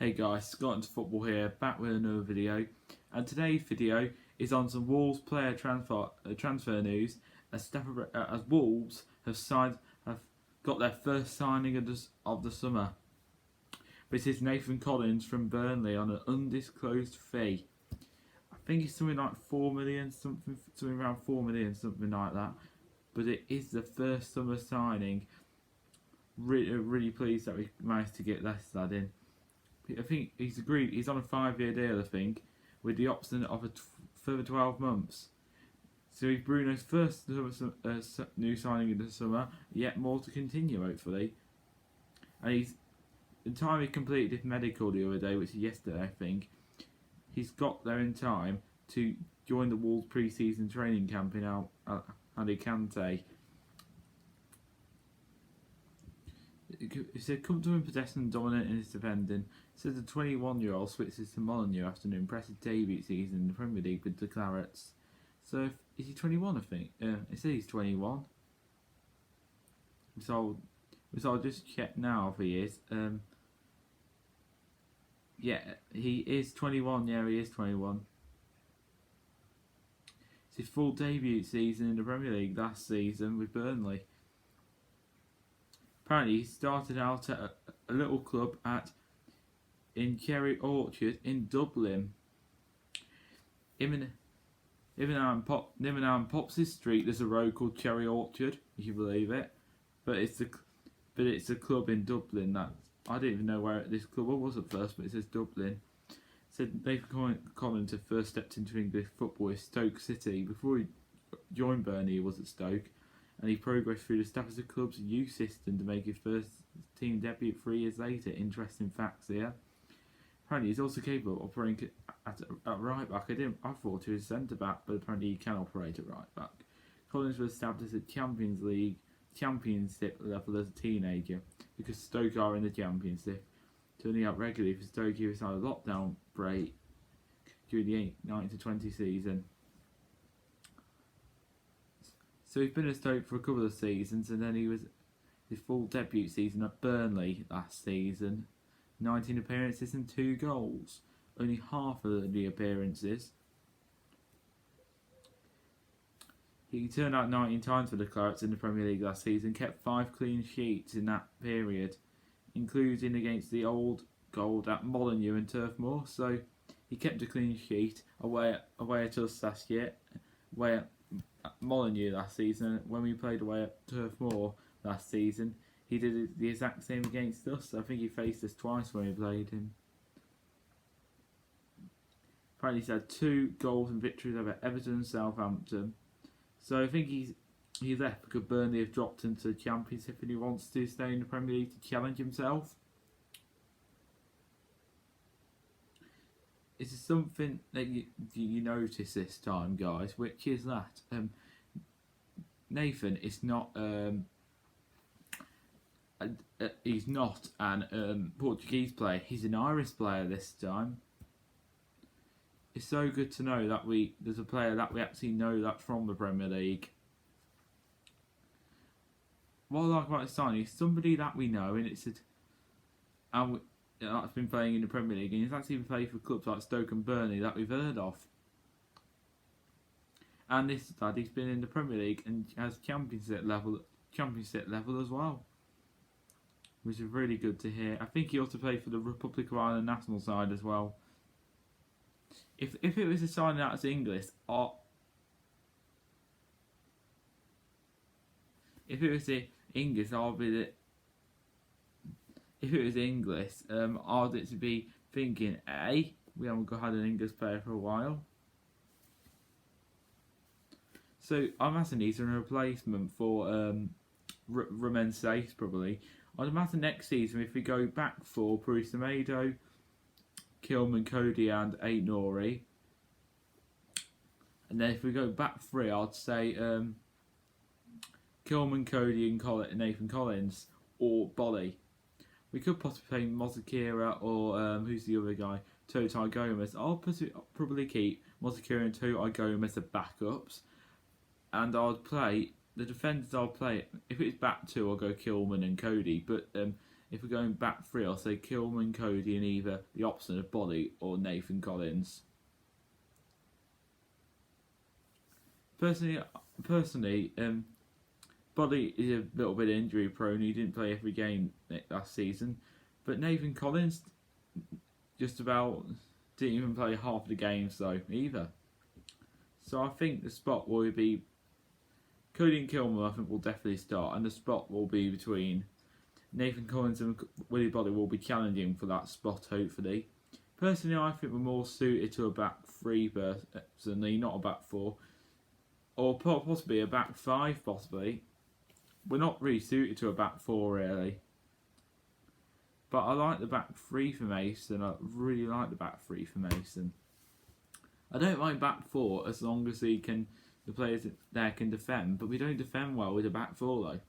Hey guys, Scott into Football here, back with another video, and today's video is on some Wolves player transfer news. As Wolves have got their first signing of the summer. This is Nathan Collins from Burnley on an undisclosed fee. I think it's something like 4 million, something around 4 million, something like that. But it is the first summer signing. Really pleased that we managed to get this lad in. I think he's agreed. He's on a 5-year deal, I think, with the option of a further 12 months. So he's Bruno's first new signing in the summer. Yet more to continue, hopefully. And he's entirely completed his medical the other day, which is yesterday, I think. He's got there in time to join the Wolves pre-season training camp in Alicante. He said, "Come to him possessing and dominant in his defending." Said the 21-year-old switches to Molineux after an impressive debut season in the Premier League with the Clarets. So, is he 21? I think. It says he's 21. So I'll just check now if he is. Yeah, he is 21. Yeah, he is 21. It's his full debut season in the Premier League last season with Burnley. Apparently, he started out at a little club in Cherry Orchard in Dublin. Even on Pops's Street, there's a road called Cherry Orchard, if you believe it. But it's a club in Dublin that I didn't even know where this club was at first, but it says Dublin. It said Nathan Collins had first stepped into English football with Stoke City. Before he joined Burnley, he was at Stoke. And he progressed through the Staffordshire club's youth system to make his first team debut 3 years later. Interesting facts here. Apparently, he's also capable of operating at right back. I thought he was centre back, but apparently he can operate at right back. Collins was established at Champions League Championship level as a teenager because Stoke are in the Championship. Turning up regularly for Stoke, he was on a lockdown break during the 19-20 season. So he's been at Stoke for a couple of seasons, and then he was his full debut season at Burnley last season. 19 appearances and 2 goals. Only half of the appearances. He turned out 19 times for the Clarets in the Premier League last season, kept 5 clean sheets in that period, including against the old gold at Molineux and Turf Moor. So he kept a clean sheet away at us last year, away at Molineux last season. When we played away at Turf Moor last season, he did the exact same against us. I think he faced us twice when we played him. Apparently he's had 2 goals and victories over Everton and Southampton. So I think he left because Burnley have dropped into the Championship and he wants to stay in the Premier League to challenge himself. Is something that you notice this time, guys, which is that Nathan is not he's not an Portuguese player. He's an Irish player this time. It's so good to know that there's a player that we actually know that's from the Premier League. What I like about this signing is somebody that we know, and that's been playing in the Premier League, and he's actually been playing for clubs like Stoke and Burnley that we've heard of. And this lad, he's been in the Premier League and has Championship level as well, which is really good to hear. I think he also played for the Republic of Ireland national side as well. If it was a signing out as English, if it was English, I'd be thinking, we haven't had an English player for a while. So I'm imagining he's a replacement for Romain Sace probably. I'd imagine next season if we go back for Bruce Semedo, Kilman, Cody and Aït-Nouri. And then if we go back 3, I'd say Kilman, Cody and Nathan Collins or Bolly. We could possibly play Mozakira or who's the other guy? Totai Gomez. I'll probably keep Mozakira and Totai Gomez as backups. And I'd play the defenders. I'll play if it's back 2, I'll go Kilman and Cody. But if we're going back three, I'll say Kilman, Cody, and either the option of Bolly or Nathan Collins. Personally, Bolly is a little bit injury prone. He didn't play every game last season, but Nathan Collins just about didn't even play half the games though either. So I think the spot will be Cody and Kilman. I think will definitely start, and the spot will be between Nathan Collins and Willie Bolly will be challenging for that spot, hopefully. Personally, I think we're more suited to a back three, personally, not a back four. Or possibly a back five, possibly. We're not really suited to a back four, really. But I like the back three for Mason. I really like the back three for Mason. I don't like back four as long as the players there can defend. But we don't defend well with a back four, though.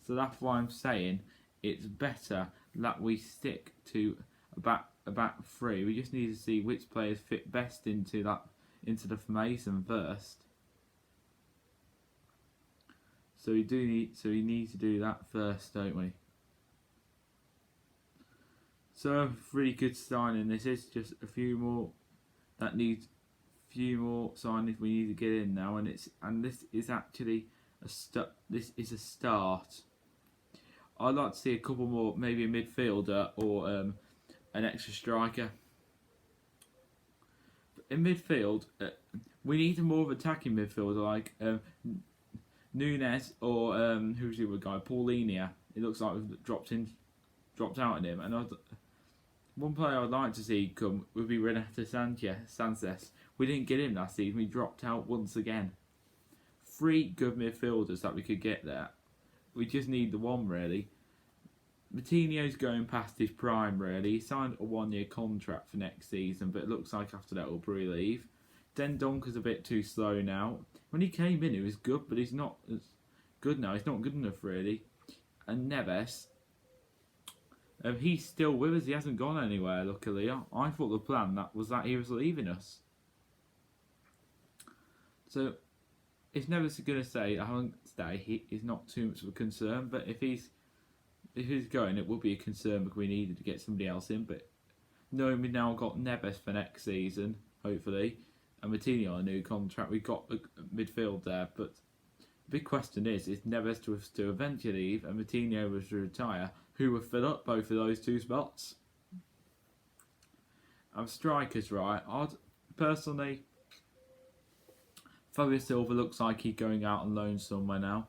So that's why I'm saying it's better that we stick to a back three. We just need to see which players fit best into the formation first. So we need to do that first, don't we? So really good signing. This is just a few more that needs few more signings we need to get in now, and this is actually this is a start. I'd like to see a couple more, maybe a midfielder or an extra striker. In midfield, we need a more of attacking midfielder like Nunes or who's the other guy, Paulinia. It looks like we've dropped out on him. And one player I'd like to see come would be Renato Sanchez. We didn't get him last season. We dropped out once again. 3 good midfielders that we could get there. We just need the one, really. Moutinho's going past his prime, really. He signed a 1-year contract for next season, but it looks like after that he'll probably leave. Dendonker's a bit too slow now. When he came in, he was good, but he's not as good now. He's not good enough, really. And Neves, he's still with us. He hasn't gone anywhere, luckily. I thought the plan was that he was leaving us. So, if Neves is going to stay, I won't stay. He's not too much of a concern, but if he's going, it will be a concern because we needed to get somebody else in. But knowing we've now got Neves for next season, hopefully, and Moutinho on a new contract, we've got a midfield there. But the big question is Neves to eventually leave and Moutinho was to retire, who will fill up both of those 2 spots? Strikers, right? Personally, Fabio Silva looks like he's going out on loan somewhere now.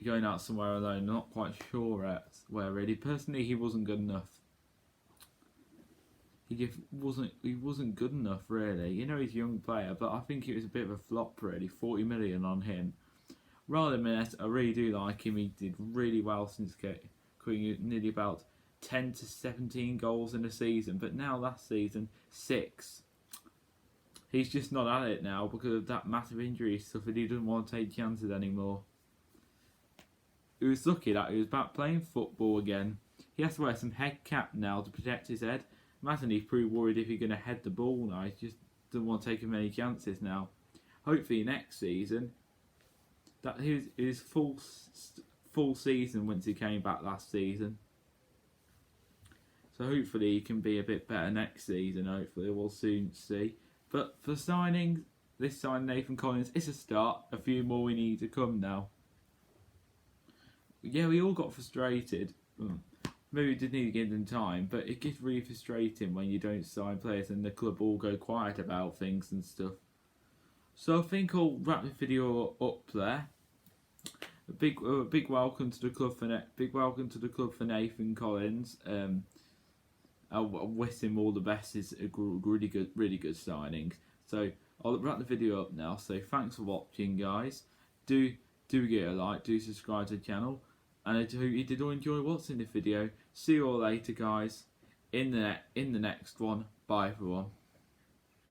Going out somewhere alone, not quite sure where really. Personally, he wasn't good enough. He wasn't good enough really. You know, he's a young player, but I think it was a bit of a flop really. 40 million on him. Rather than Minette, I really do like him. He did really well since getting nearly about 10 to 17 goals in a season, but now last season 6. He's just not at it now because of that massive injury stuff, and he doesn't want to take chances anymore. He was lucky that he was back playing football again. He has to wear some head cap now to protect his head. Imagine he's pretty worried if he's going to head the ball now. He just doesn't want to take many chances now. Hopefully next season, that his full season once he came back last season. So hopefully he can be a bit better next season. Hopefully we'll soon see. But for signings, this signing Nathan Collins is a start. A few more we need to come now. Yeah, we all got frustrated. Maybe we did need to give them time, but it gets really frustrating when you don't sign players and the club all go quiet about things and stuff. So I think I'll wrap the video up there. A big welcome to the club for Nathan Collins. I wish him all the best. It's a really good signing. So I'll wrap the video up now. So thanks for watching, guys. Do give it a like. Do subscribe to the channel. And I hope you did all enjoy watching this video. See you all later, guys. In the next one. Bye, everyone.